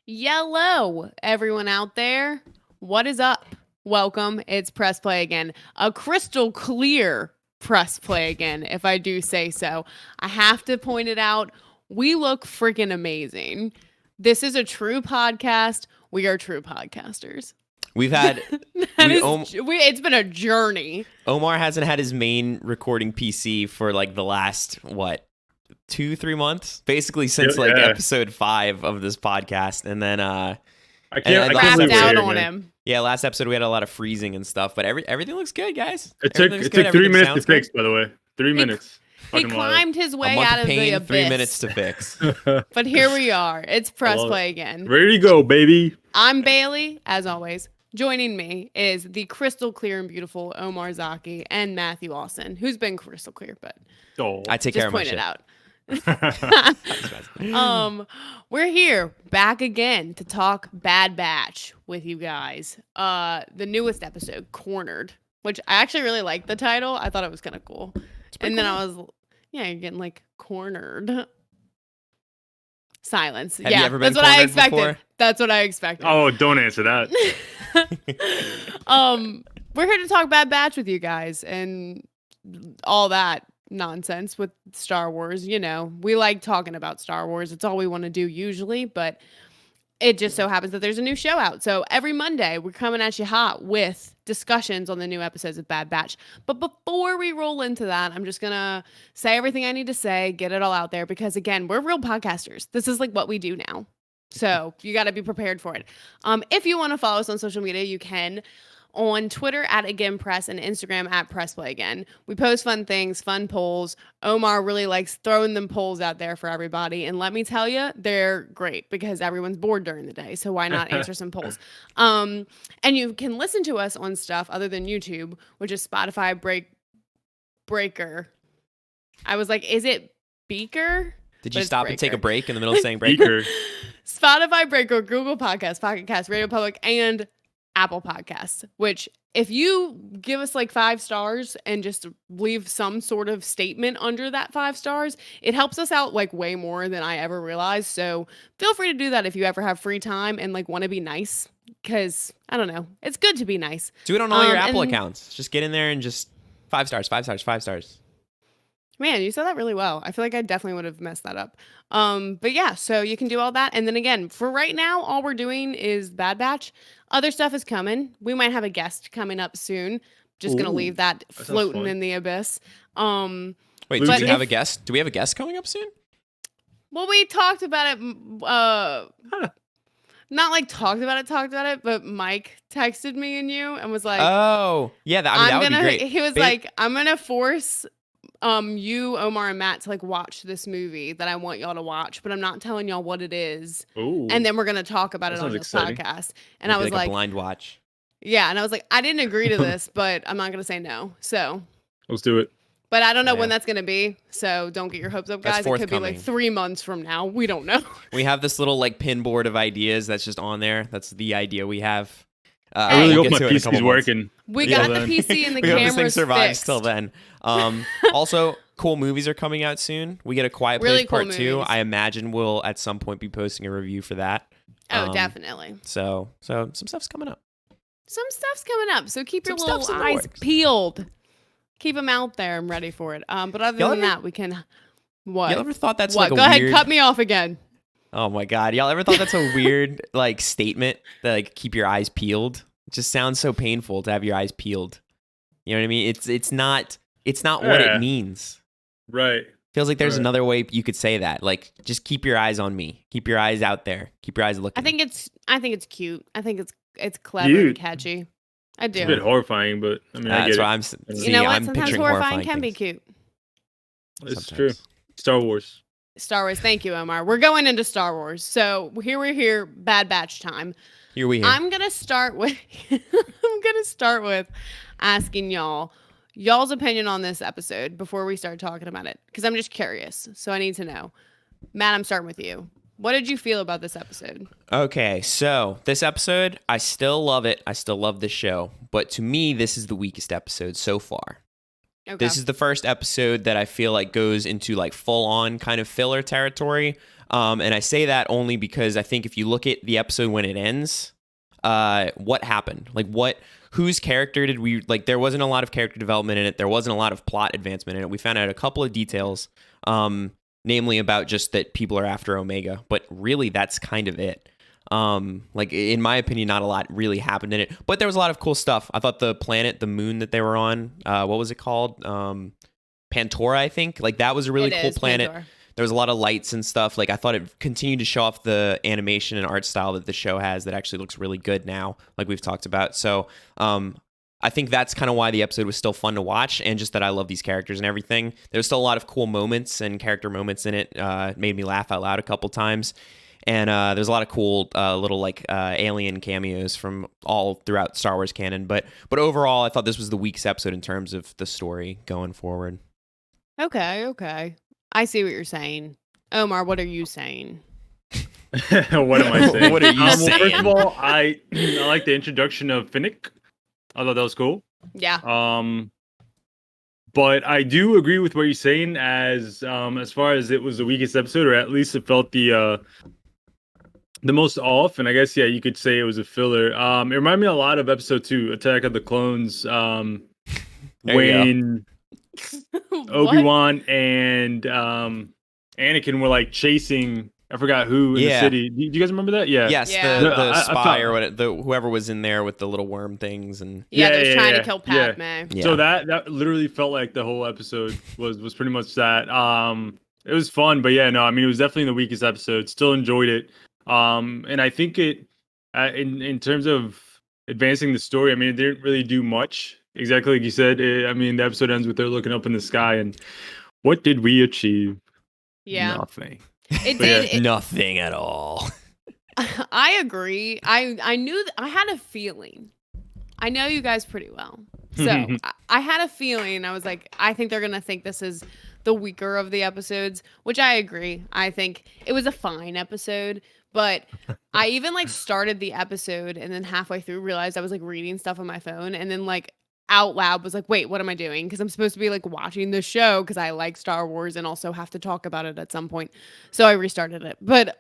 Yellow, everyone out there. What is up? Welcome. It's Press Play again. A crystal clear Press Play again, if I do say so. I have to point it out. We look freaking amazing. This is a true podcast. We are true podcasters. We've had it's been a journey. Omar hasn't had his main recording PC for like the last 2-3 months, basically since episode 5 of this podcast, and then I crapped out on him. Yeah, last episode we had a lot of freezing and stuff, but everything looks good, guys. It took 3 minutes to fix, by the way. 3 minutes. He climbed his way out of the abyss. 3 minutes to fix. But here we are. It's Press Play again. Ready to go, baby. I'm Bailey, as always. Joining me is the crystal clear and beautiful Omar Zaki and Matthew Austin, who's been crystal clear, but I take care of my shit. We're here back again to talk Bad Batch with you guys. The newest episode, Cornered, which I actually really liked the title. I thought it was kind of cool. And then I was, you're getting like cornered. Silence. Have you ever been cornered I expected. Before? That's what I expected. Oh, don't answer that. We're here to talk Bad Batch with you guys and all that nonsense with Star Wars. You know, we like talking about Star Wars. It's all we want to do usually, but it just so happens that there's a new show out. So every Monday, we're coming at you hot with discussions on the new episodes of Bad Batch. But before we roll into that, I'm just going to say everything I need to say, get it all out there, because again, we're real podcasters. This is like what we do now. So you got to be prepared for it. If you want to follow us on social media, you can on Twitter at Again Press and Instagram at Press Play Again. We post fun things, fun polls. Omar really likes throwing them polls out there for everybody. And let me tell you, they're great because everyone's bored during the day. So why not answer some polls? And you can listen to us on stuff other than YouTube, which is Spotify, Breaker. I was like, is it Beaker? Did you stop and take a break in the middle of saying Breaker? Spotify, Breaker, Google Podcasts, Pocket Casts, Radio Public, and Apple Podcasts, which if you give us like 5 stars and just leave some sort of statement under that 5 stars, it helps us out like way more than I ever realized. So feel free to do that if you ever have free time and like want to be nice, because I don't know, it's good to be nice. Do it on all your Apple accounts. Just get in there and just 5 stars, 5 stars, 5 stars. Man, you said that really well. I feel like I definitely would have messed that up. But yeah, so you can do all that. And then again, for right now, all we're doing is Bad Batch. Other stuff is coming. We might have a guest coming up soon. Just going to leave that floating in the abyss. Wait, do we have a guest? Do we have a guest coming up soon? Well, we talked about it. Not like talked about it, but Mike texted me and you and was like, oh, yeah, that would be great. He was like, I'm going to force you, Omar, and Matt to like watch this movie that I want y'all to watch, but I'm not telling y'all what it is. Ooh. And then we're gonna talk about it on this podcast. And I was like a blind watch. Yeah, and I was like, I didn't agree to this, but I'm not gonna say no. So let's do it. But I don't know when that's gonna be, so don't get your hopes up, guys. It could be like 3 months from now. We don't know. We have this little like pin board of ideas that's just on there. That's the idea we have. I really hope my PC's working. We got the PC and the cameras this thing survives fixed. till then. Also, cool movies are coming out soon. We get A Quiet Place really Part cool 2. movies. I imagine we'll at some point be posting a review for that. Oh, definitely. So some stuff's coming up. Some stuff's coming up. So keep your little eyes peeled. Keep them out there and ready for it. But other than that, we can. What? Y'all ever thought that's what? like Go ahead, cut me off again. Oh my God. Y'all ever thought that's a weird like statement that like keep your eyes peeled? It just sounds so painful to have your eyes peeled. You know what I mean? It's not what it means. Right. Feels like there's another way you could say that. Like just keep your eyes on me. Keep your eyes out there. Keep your eyes looking. I think it's cute. I think it's clever and catchy. I do. It's a bit horrifying, but I mean, I get that's it. what you know what? I'm Sometimes horrifying can be cute. It's true. Star Wars. Thank you, Omar. We're going into Star Wars. So we're here, Bad Batch time. Here we are. I'm gonna start with asking y'all's opinion on this episode before we start talking about it, because I'm just curious. So I need to know. Matt, I'm starting with you. What did you feel about this episode? Okay, so this episode, I still love it. I still love this show. But to me, this is the weakest episode so far. Okay. This is the first episode that I feel like goes into like full-on kind of filler territory. And I say that only because I think if you look at the episode when it ends, what happened? Like whose character did we like? There wasn't a lot of character development in it. There wasn't a lot of plot advancement in it. We found out a couple of details, namely about just that people are after Omega, but really that's kind of it. Like in my opinion, not a lot really happened in it, but there was a lot of cool stuff. I thought the moon that they were on, what was it called? Pantora, I think. Like that was a really cool planet. Pandora. There was a lot of lights and stuff. Like I thought it continued to show off the animation and art style that the show has that actually looks really good now, like we've talked about. So I think that's kind of why the episode was still fun to watch, and just that I love these characters and everything. There's still a lot of cool moments and character moments in it. It made me laugh out loud a couple times. And there's a lot of cool little like alien cameos from all throughout Star Wars canon. But overall, I thought this was the weakest episode in terms of the story going forward. Okay. I see what you're saying. Omar, what are you saying? What am I saying? What are you saying? First of all, I like the introduction of Finnick. I thought that was cool. Yeah. But I do agree with what you're saying as far as it was the weakest episode, or at least it felt the most off. And I guess, yeah, you could say it was a filler. It reminded me a lot of episode 2, Attack of the Clones, when Obi-Wan and Anakin were like chasing, I forgot who in the city. Do you guys remember that? Yeah. Yes, the spy or what, whoever was in there with the little worm things, and they're trying to kill Padme. Yeah. So that literally felt like the whole episode was pretty much that. It was fun, but yeah, no, I mean, it was definitely the weakest episode. Still enjoyed it. And I think it in terms of advancing the story, I mean, it didn't really do much. Exactly like you said. I mean, the episode ends with her looking up in the sky, and what did we achieve? Yeah, nothing. It did nothing at all. I agree. I knew I had a feeling. I know you guys pretty well, so I had a feeling. I was like, I think they're gonna think this is the weaker of the episodes, which I agree. I think it was a fine episode, but I even like started the episode and then halfway through realized I was like reading stuff on my phone, and then like out loud was like, wait, what am I doing? Because I'm supposed to be like watching the show because I like Star Wars and also have to talk about it at some point. So I restarted it. But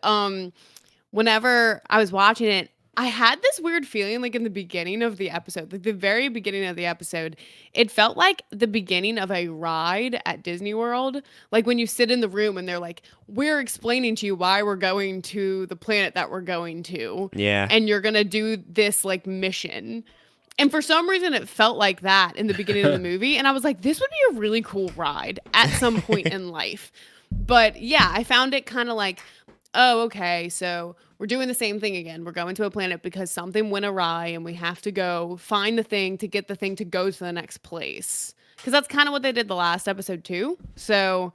whenever I was watching it, I had this weird feeling like in the beginning of the episode, like the very beginning of the episode, it felt like the beginning of a ride at Disney World. Like when you sit in the room and they're like, we're explaining to you why we're going to the planet that we're going to. Yeah. And you're going to do this like mission. And for some reason, it felt like that in the beginning of the movie. And I was like, this would be a really cool ride at some point in life. But yeah, I found it kind of like, oh, okay, so we're doing the same thing again. We're going to a planet because something went awry and we have to go find the thing to get the thing to go to the next place. Because that's kind of what they did the last episode too. So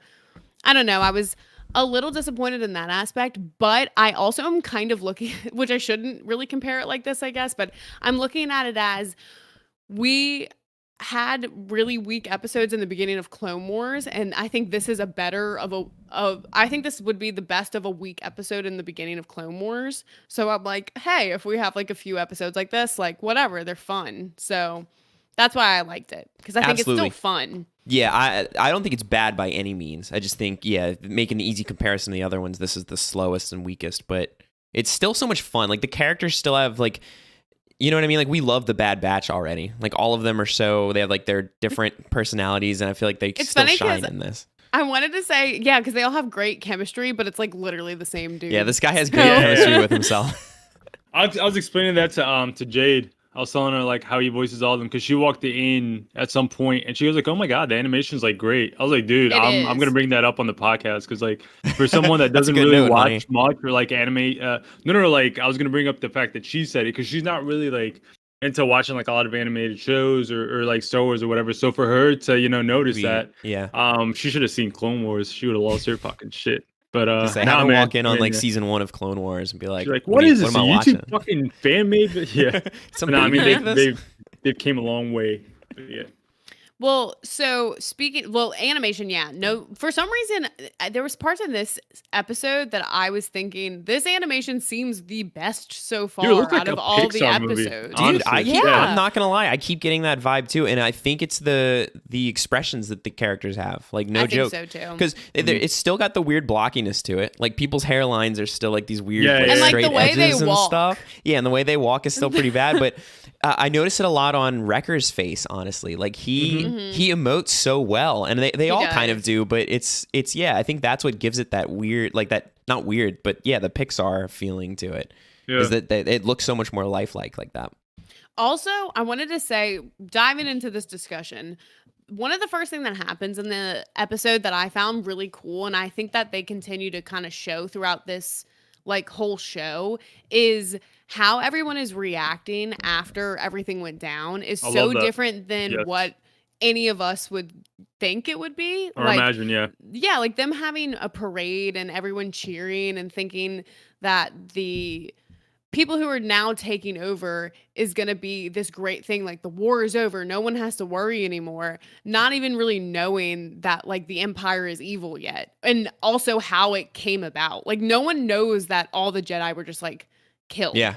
I don't know. I was a little disappointed in that aspect, but I also am kind of looking, which I shouldn't really compare it like this, I guess, but I'm looking at it as we had really weak episodes in the beginning of Clone Wars, and I think this is I think this would be the best of a weak episode in the beginning of Clone Wars. So I'm like, hey, if we have like a few episodes like this, like whatever, they're fun. So that's why I liked it, because I think it's still fun. Yeah, I don't think it's bad by any means. I just think, yeah, making an easy comparison to the other ones, this is the slowest and weakest, but it's still so much fun. Like the characters still have like, you know what I mean? Like we love the Bad Batch already. Like all of them they have like their different personalities, and I feel like they still shine in this. I wanted to say, yeah, because they all have great chemistry, but it's like literally the same dude. Yeah, this guy has great chemistry with himself. I was explaining that to Jade. I was telling her like how he voices all of them, because she walked in at some point and she was like, "Oh my god, the animation's like great." I was like, "Dude, I'm gonna bring that up on the podcast, because like for someone that doesn't really watch much or like anime, no, like I was gonna bring up the fact that she said it because she's not really like into watching like a lot of animated shows or like Star Wars or whatever. So for her to notice that, she should have seen Clone Wars. She would have lost her fucking shit. But have to walk in on like season 1 of Clone Wars and be like, what is this? YouTube fucking fan made? Yeah. No, I mean they've came a long way. But yeah. Well, so animation, yeah. No, for some reason, there was parts in this episode that I was thinking this animation seems the best so Dude, it far looks like out a of all the Pixar movie. episodes. Dude, Honestly. I'm Yeah. not gonna lie, I keep getting that vibe too, and I think it's the expressions that the characters have. Like, no I joke. think so too. Because it's still got the weird blockiness to it. Like, people's hairlines are still like these weird, Yeah, like, yeah, And, like, straight the way they edges and walk. stuff. Yeah, and the way they walk is still pretty bad. But I notice it a lot on Wrecker's face. Honestly, like he emotes so well, and they all kind of does. do. But it's yeah, I think that's what gives it that weird, like that not weird, but yeah, the Pixar feeling to it. Yeah. Is that it looks so much more lifelike like that. Also, I wanted to say, diving into this discussion, one of the first thing that happens in the episode that I found really cool, and I think that they continue to kind of show throughout this like whole show, is how everyone is reacting after everything went down is I so love that. different than Yes. what any of us would think it would be. Or imagine, yeah. Yeah, like them having a parade and everyone cheering and thinking that the people who are now taking over is going to be this great thing, like the war is over, no one has to worry anymore, not even really knowing that like the empire is evil yet, and also how it came about. Like no one knows that all the Jedi were just like killed. Yeah.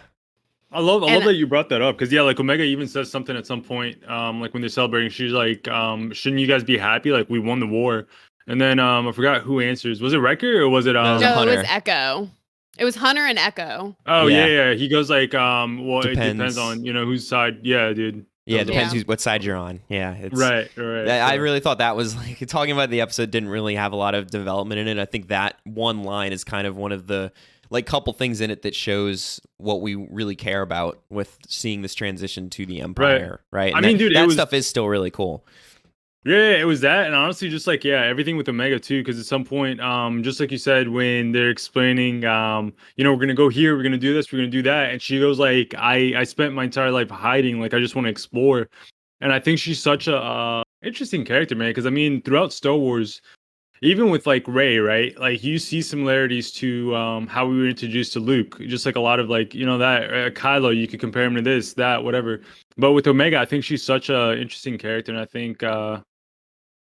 I love And- that you brought that up, because yeah, like Omega even says something at some point, like when they're celebrating, she's like, shouldn't you guys be happy? Like, we won the war. And then I forgot who answers. Was it Wrecker or was it No, no, it Hunter. was Echo. It was Hunter and Echo. Oh Yeah. yeah. He goes like, well, it Depends. depends on, whose side. Yeah, dude. Yeah, it depends Yeah. what side you're on. Yeah, it's Right. I really thought that was like talking about the episode didn't really have a lot of development in it. I think that one line is kind of one of the like couple things in it that shows what we really care about with seeing this transition to the Empire, right? I And mean, dude, it that was- stuff is still really cool. Yeah, it was that, and honestly, just like everything with Omega too. Because at some point, just like you said, when they're explaining, we're gonna go here, we're gonna do this, we're gonna do that, and she goes like, I spent my entire life hiding, like I just want to explore, and I think she's such a interesting character, man. Because I mean, throughout Star Wars, even with like Rey, right? Like you see similarities to how we were introduced to Luke, just like a lot of like that Kylo, you could compare him to this, that, whatever. But with Omega, I think she's such a interesting character, and I think.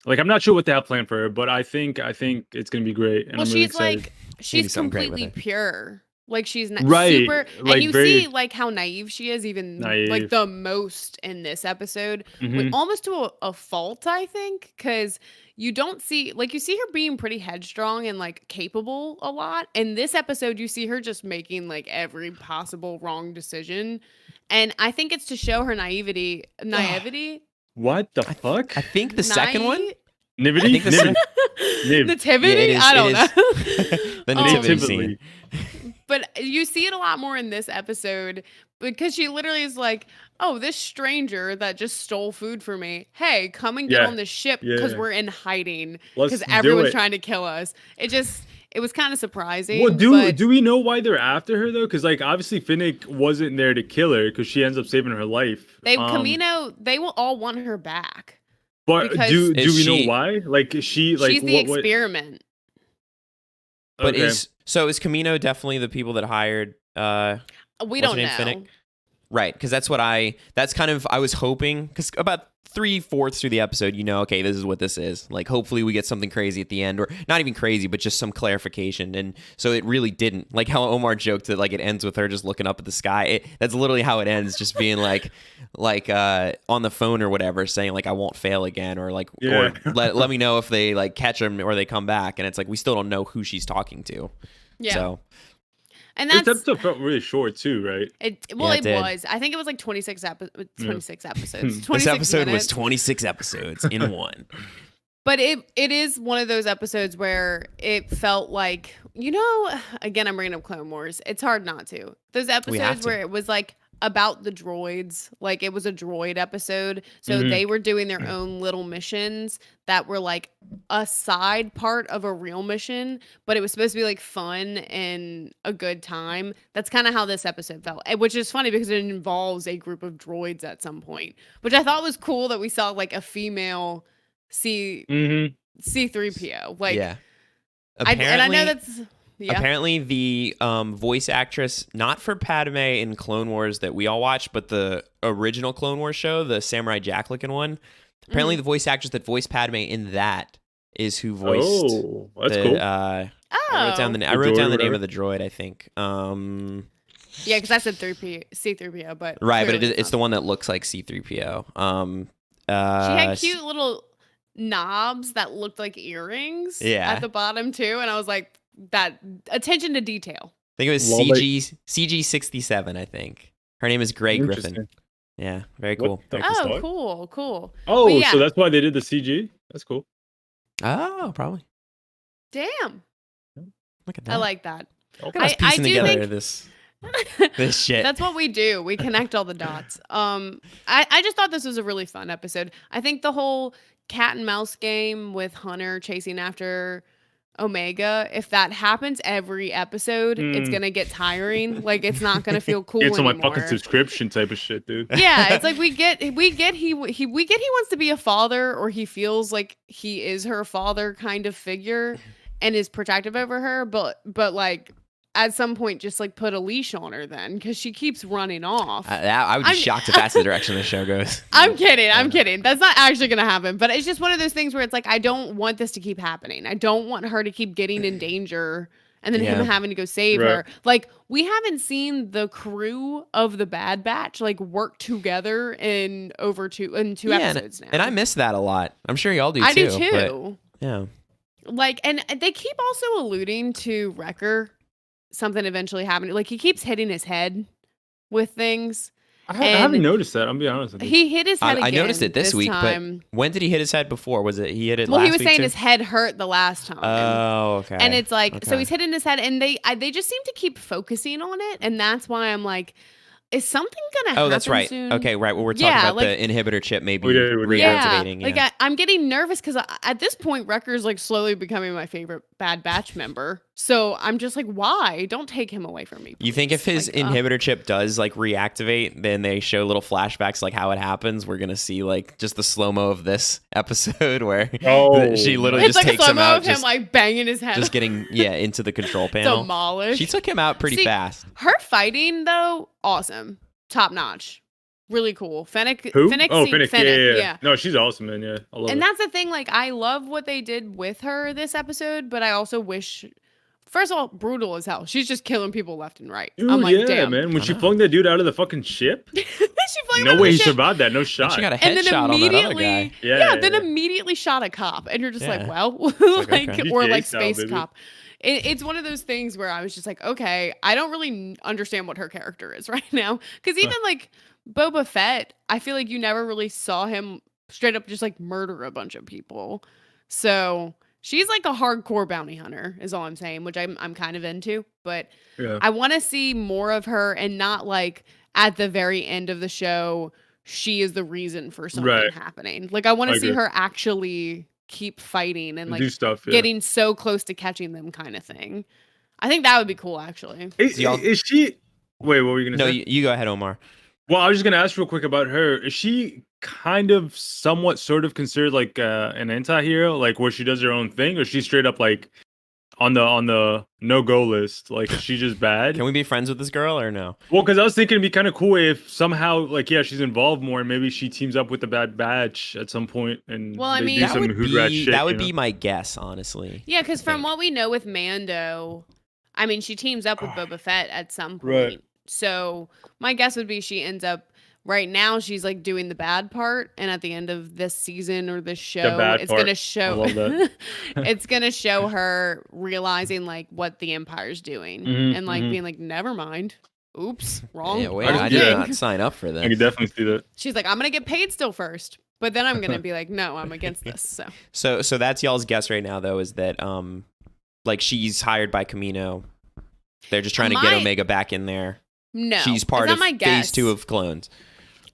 Like, I'm not sure what they have planned for her, but I think it's gonna be great, and Well, I'm really she's excited. like she's something great with completely it. pure. Like she's not Right, super, like, and you very- see like how naive she is, even like Naive. the most in this episode, Mhm. almost to a fault, I think, because you don't see like you see her being pretty headstrong and like capable a lot. In this episode, you see her just making like every possible wrong decision, and I think it's to show her naivety. What the fuck? I think the second one, Nivity? I think the Nivity. second- Niv. Nativity? Yeah, it is- I don't it know. the Oh. nativity scene. Natively. But you see it a lot more in this episode because she literally is like, "Oh, this stranger that just stole food for me. Hey, come and get Yeah. on the ship because Yeah. we're in hiding Let's because do everyone's it. trying to kill us." It was kind of surprising. Well, but do we know why they're after her though? Because like obviously Finnick wasn't there to kill her because she ends up saving her life. Kamino, they will all want her back. But because- do Is we she- know why? Like is she like She's the what? experiment. But Okay. is Kamino definitely the people that hired We what's don't her know. name, Finnick? Right, because that's kind of I was hoping, because about 3/4 through the episode, okay, this is what this is. Like, hopefully we get something crazy at the end, or not even crazy, but just some clarification. And so it really didn't. Like how Omar joked that like it ends with her just looking up at the sky. That's literally how it ends, just being like on the phone or whatever, saying like I won't fail again, or like Yeah. or let me know if they like catch him or they come back. And it's like we still don't know who she's talking to. Yeah, So and This that's episode felt really short too, right? it. Yeah, Well, it it did. was. I think it was like 26 episodes. 26 episodes. 26 this episode minutes. was 26 episodes in one. But it is one of those episodes where it felt like, again, I'm bringing up Clone Wars. It's hard not to. Those have episodes to. where it was like about the droids, like it was a droid episode. So Mhm. they were doing their own little missions that were like a side part of a real mission, but it was supposed to be like fun and a good time. That's kind of how this episode felt, which is funny because it involves a group of droids at some point, which I thought was cool that we saw like a female Mm-hmm. C3PO. Like, Yeah. and I know that's Apparently, the voice actress, not for Padme in Clone Wars that we all watched, but the original Clone Wars show, the Samurai Jack looking one, Apparently, the voice actress that voiced Padme in that is who voiced. Oh, that's cool. I wrote down the name of the droid. I think. Yeah, because I said C-3PO, but right, but it's the one that looks like C-3PO. She had cute little knobs that looked like earrings at the bottom too, and I was like, that attention to detail. I think it was CG67. I think her name is Grey Griffin. Yeah, very cool. Cool. Oh, yeah. So that's why they did the CG. That's cool. Oh, probably. Damn. Look at that. I like that. Okay. I do together think this shit. That's what we do. We connect all the dots. I just thought this was a really fun episode. I think the whole cat and mouse game with Hunter chasing after Omega, if that happens every episode, it's gonna get tiring. Like, it's not gonna feel cool anymore. It's on my fucking subscription type of shit, dude. Yeah, it's like we get he wants to be a father, or he feels like he is her father kind of figure and is protective over her, but like at some point just like put a leash on her then, because she keeps running off. I would be shocked if that's the direction the show goes. I'm kidding. That's not actually going to happen. But it's just one of those things where it's like, I don't want this to keep happening. I don't want her to keep getting in danger and then him having to go save her. Like, we haven't seen the crew of the Bad Batch like work together in two episodes now. And I miss that a lot. I'm sure y'all do too. I do too. But, yeah. Like, and they keep also alluding to Wrecker. Something eventually happening. Like, he keeps hitting his head with things. I haven't noticed that. I'm gonna be honest with you. He hit his head again. I noticed it this week, time. But when did he hit his head before? Was it he hit it last week? Well, he was saying too? his head hurt the last time. Oh, okay. And it's like, so he's hitting his head, and they just seem to keep focusing on it, and that's why I'm like, is something gonna happen? Oh, that's right. Soon? Okay, right. Well, we're talking about the inhibitor chip maybe reactivating. Like, I'm getting nervous because at this point, Wrecker's like slowly becoming my favorite Bad Batch member. So I'm just like, why? Don't take him away from me, please. You think if his inhibitor chip does like reactivate, then they show little flashbacks like how it happens? We're gonna see like just the slow mo of this episode where she literally just takes him out, of him like banging his head, just getting into the control panel. Demolished. She took him out pretty fast. Her fighting though, awesome, top notch. Really cool. Fennec. Who? Fennec. Fennec. Yeah. No, she's awesome, man. Yeah, I love and that's the thing. Like, I love what they did with her this episode, but I also wish. First of all, brutal as hell. She's just killing people left and right. Dude, I'm like, damn, man. When she flung that dude out of the fucking ship, she flung no way he survived that. No shot. And she got a headshot on that other guy. Then immediately shot a cop, and you're just like, well, like space cop. It's one of those things where I was just like, okay, I don't really understand what her character is right now, because even like Boba Fett, I feel like you never really saw him straight up just like murder a bunch of people. So she's like a hardcore bounty hunter, is all I'm saying, which I'm kind of into. But I want to see more of her, and not like at the very end of the show, she is the reason for something happening. Like, I want to see her actually keep fighting and like do stuff, getting so close to catching them, kind of thing. I think that would be cool, actually. Is she? Wait, what were you gonna say? No, you go ahead, Omar. Well, I was just gonna ask real quick about her. Is she kind of somewhat sort of considered like an anti-hero, like where she does her own thing, or is she straight up like on the no-go list? Like, is she just bad? Can we be friends with this girl or no? Well, because I was thinking it'd be kind of cool if somehow, like, she's involved more, and maybe she teams up with the Bad Batch at some point, and do some hood rat shit. That would be my guess, honestly. Yeah, because from what we know with Mando, I mean, she teams up with Boba Fett at some point. Right. So my guess would be she ends up, right now she's like doing the bad part, and at the end of this season or this show, it's going to show it's going to show her realizing like what the Empire's doing, and like being like, never mind. Oops, wrong. Yeah, wait, I did not sign up for this. I could definitely see that. She's like, I'm going to get paid still first, but then I'm going to be like, no, I'm against this. So that's y'all's guess right now, though, is that like she's hired by Kamino. They're just trying to get Omega back in there. No, she's part of phase 2 of clones.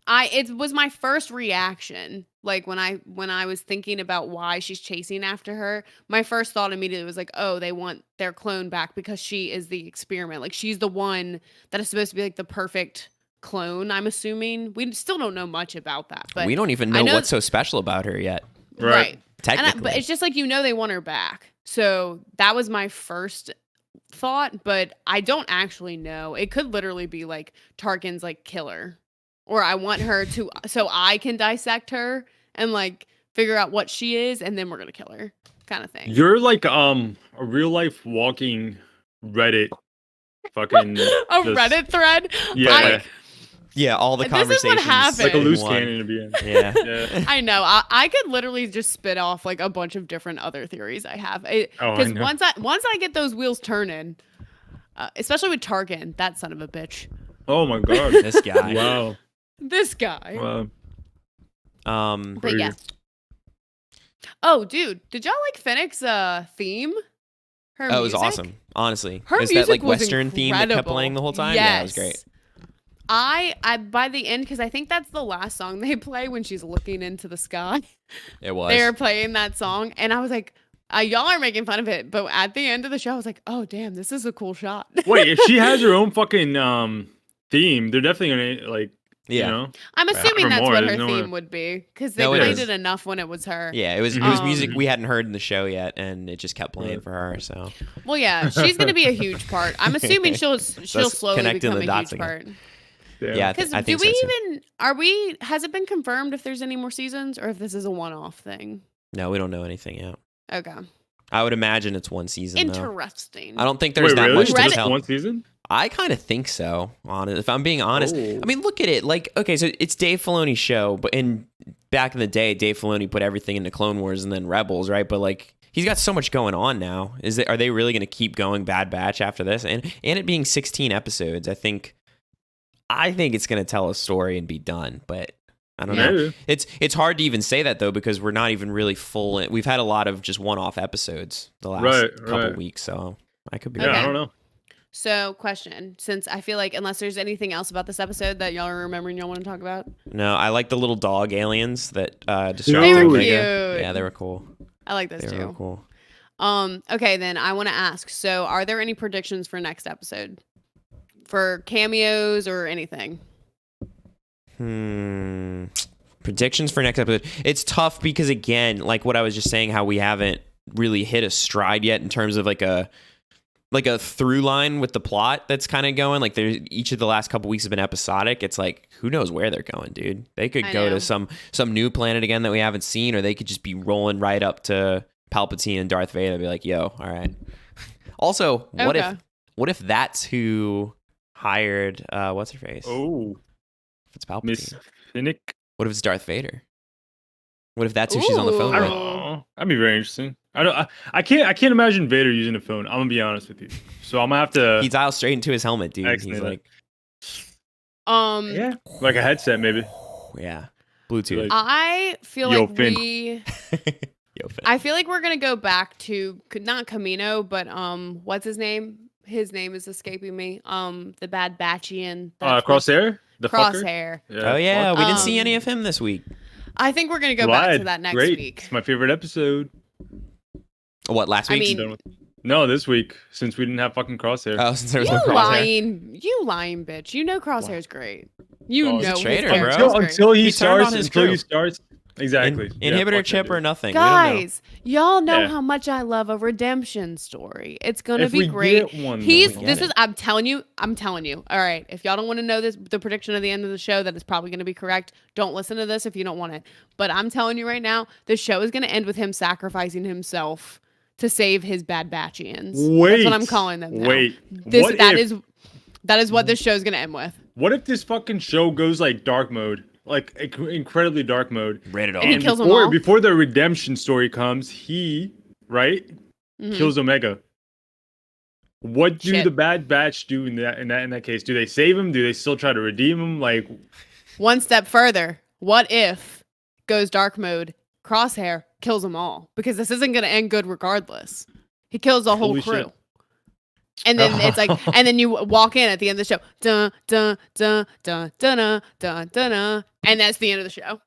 It was my first reaction. Like, when I was thinking about why she's chasing after her, my first thought immediately was like, oh, they want their clone back because she is the experiment. Like, she's the one that is supposed to be like the perfect clone, I'm assuming. We still don't know much about that, but we don't even know what's so special about her yet. Right. Technically. But it's just like, they want her back. So that was my first thought, but I don't actually know. It could literally be like Tarkin's like killer, or I want her to, so I can dissect her and like figure out what she is, and then we're gonna kill her, kind of thing. You're like a real life walking Reddit fucking Reddit thread. Yeah. Yeah, all the This is what conversations. happens. Like a in loose one. cannon to be in. Yeah. I know. I could literally just spit off like a bunch of different other theories I have. Because know. once I get those wheels turning, especially with Tarkin, that son of a bitch. Oh my god. This guy. Wow. This guy. Wow. But yeah. Oh, dude, did y'all like Fennec's theme? Her Oh, it was music? awesome. Honestly, Her is music that like was Western theme that kept incredible. playing the whole time? Yes. Yeah, it was great. I by the end, because I think that's the last song they play when she's looking into the sky. It was. They're playing that song, and I was like, y'all are making fun of it, but at the end of the show, I was like, oh damn, this is a cool shot. Wait, if she has her own fucking theme, they're definitely gonna like Yeah. you know. I'm assuming Have her that's more, what her there's no theme way. would be, because they No, it played is. it enough when it was her. Yeah, it was music we hadn't heard in the show yet, and it just kept playing for her. So Well, yeah, she's gonna be a huge part. I'm assuming she'll slowly connecting become the a dots huge again. part. yeah, Because I do think we so too. even has it been confirmed if there's any more seasons or if this is a one-off thing? No, we don't know anything yet. Okay, I would imagine it's one season. interesting. Though. I don't think there's Wait, that really? much to Reddit- tell. One season? I kind of think so. If I'm being honest, Oh. I mean, look at it. Like, okay, so it's Dave Filoni's show, but back in the day, Dave Filoni put everything into Clone Wars and then Rebels, right? But like, he's got so much going on now. Are they really going to keep going Bad Batch after this? And it being 16 episodes, I think it's going to tell a story and be done. But I don't know. Maybe. It's hard to even say that though, because we're not even really full. We've had a lot of just one-off episodes the last couple weeks, so I could be Yeah, wrong. I don't know. So, question: since I feel like unless there's anything else about this episode that y'all are remembering, y'all want to talk about? No, I like the little dog aliens that They distracted were Omega. cute. Yeah, they were cool. I like those They were too. real cool. Okay, then I want to ask. So, are there any predictions for next episode, for cameos or anything? Predictions for next episode. It's tough because again, like what I was just saying, how we haven't really hit a stride yet in terms of like a through line with the plot that's kind of going. Like each of the last couple weeks have been episodic. It's like, who knows where they're going, dude? They could go to some new planet again that we haven't seen, or they could just be rolling right up to Palpatine and Darth Vader. Be like, yo, all right. Also, what if that's who hired what's her face? Oh, If it's Palpatine. Miss Finnick. What if it's Darth Vader? What if that's who she's on the phone I with? don't know. That'd be very interesting. I can't imagine Vader using a phone. I'm gonna be honest with you. So I'm gonna have to. He dials straight into his helmet, dude. He's Excellent. like, yeah, like a headset maybe. yeah, Bluetooth. Like- I feel Yo, like Finn. Yo, Finn. I feel like we're gonna go back to not Kamino, but what's his name? His name is escaping me. The Bad Batchian. Crosshair. The fucker? Crosshair. Oh yeah, we didn't see Um, any of him this week. I think we're gonna go back to Glad. that next Great. week. It's my favorite episode. What, last I week? mean- No, this week since we didn't have fucking Crosshair. Oh, since there was You no crosshair. lying bitch. You know Crosshair's great. You Oh, know he's a his traitor, character's bro. great. Until he He turned on starts. his Until he crew. starts. Exactly. Yeah, Inhibitor fuck chip that or dude. nothing. We don't know. Guys, y'all know Yeah. how much I love a redemption story. It's gonna If be we great. get one, though. He's We get this it. is I'm telling you. All right, if y'all don't want to know this, the prediction of the end of the show that is probably gonna be correct. Don't listen to this if you don't want it. But I'm telling you right now, the show is gonna end with him sacrificing himself to save his Bad Batchians. Wait. That's what I'm calling them now. Wait. That is what this show's gonna end with. What if this fucking show goes like dark mode, like incredibly dark mode? Rated And he R. kills them all? Before the redemption story comes, he Mhm. kills Omega. What do Shit. the Bad Batch do in that case? Do they save him? Do they still try to redeem him? Like, One step further. What if goes dark mode? Crosshair kills them all because this isn't gonna end good regardless. He kills the whole Holy crew. shit. And then it's like, and then you walk in at the end of the show, dun dun dun dun dun dun dun dun, dun, and that's the end of the show.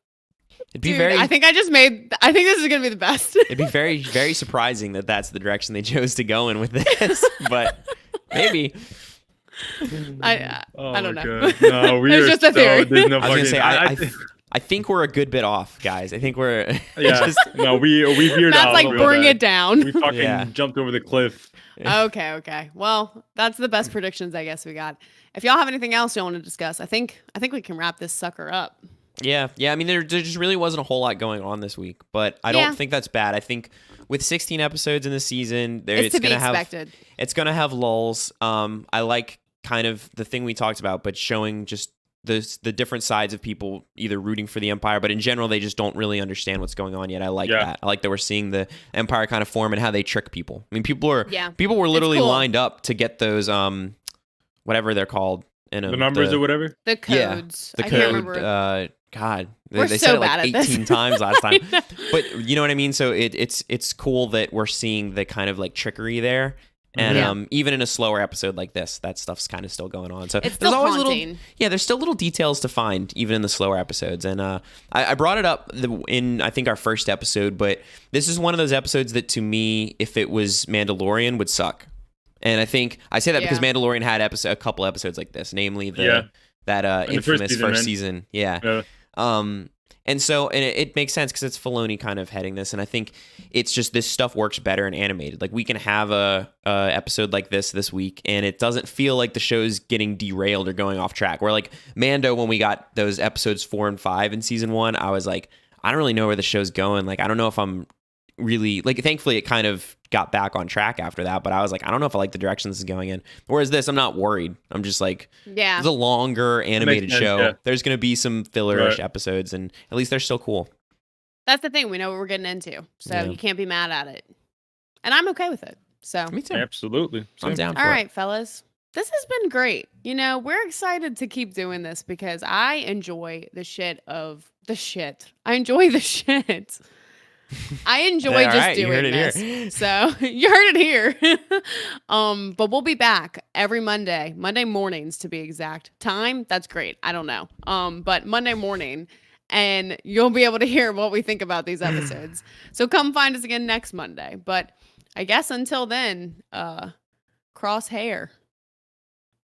It'd be Dude, very. I think this is gonna be the best. It'd be very, very surprising that that's the direction they chose to go in with this. But maybe. I don't know. God. No, we It's are just a theory. there's no I was gonna fucking. say, I think we're a good bit off, guys. I think we're. yeah. just- No, we veered That's out. like real bring bad. it down. We fucking Yeah. jumped over the cliff. Okay. Well, that's the best predictions I guess we got. If y'all have anything else y'all want to discuss, I think we can wrap this sucker up. Yeah. I mean, there just really wasn't a whole lot going on this week, but I don't think that's bad. I think with 16 episodes in the season, it's to be gonna expected. It's gonna have lulls. I like kind of the thing we talked about, but showing just the different sides of people either rooting for the Empire, but in general they just don't really understand what's going on yet. I like that. I like that we're seeing the Empire kind of form and how they trick people. I mean, people were literally lined up to get those whatever they're called. The numbers or whatever. The codes. The I code. Can't remember. God, we're they so said it bad like at 18 times last time. But you know what I mean? So it's cool that we're seeing the kind of like trickery there. And even in a slower episode like this, that stuff's kind of still going on. So it's there's always haunting. there's still little details to find even in the slower episodes. And I brought it up in I think our first episode, but this is one of those episodes that to me, if it was Mandalorian, would suck. And I think I say that because Mandalorian had a couple episodes like this, namely that infamous first season. Yeah. And so it makes sense because it's Filoni kind of heading this, and I think it's just this stuff works better in animated. Like we can have a episode like this week, and it doesn't feel like the show's getting derailed or going off track. Where like Mando, when we got those episodes 4 and 5 in season 1, I was like, I don't really know where the show's going. Like I don't know if I'm really like. Thankfully, it kind of got back on track after that, but I was like, I don't know if I like the direction this is going in. Whereas this, I'm not worried. I'm just like, it's a longer animated show. Yeah. There's going to be some filler-ish episodes, and at least they're still cool. That's the thing. We know what we're getting into, so you can't be mad at it. And I'm okay with it. So me too. Absolutely. I'm down for All right, fellas. This has been great. You know, we're excited to keep doing this because I enjoy the shit of the shit. I enjoy the shit. I enjoy just doing this. So you heard it here. But we'll be back every Monday mornings to be exact. Time, that's great. I don't know. But Monday morning, and you'll be able to hear what we think about these episodes. So come find us again next Monday. But I guess until then, cross hair.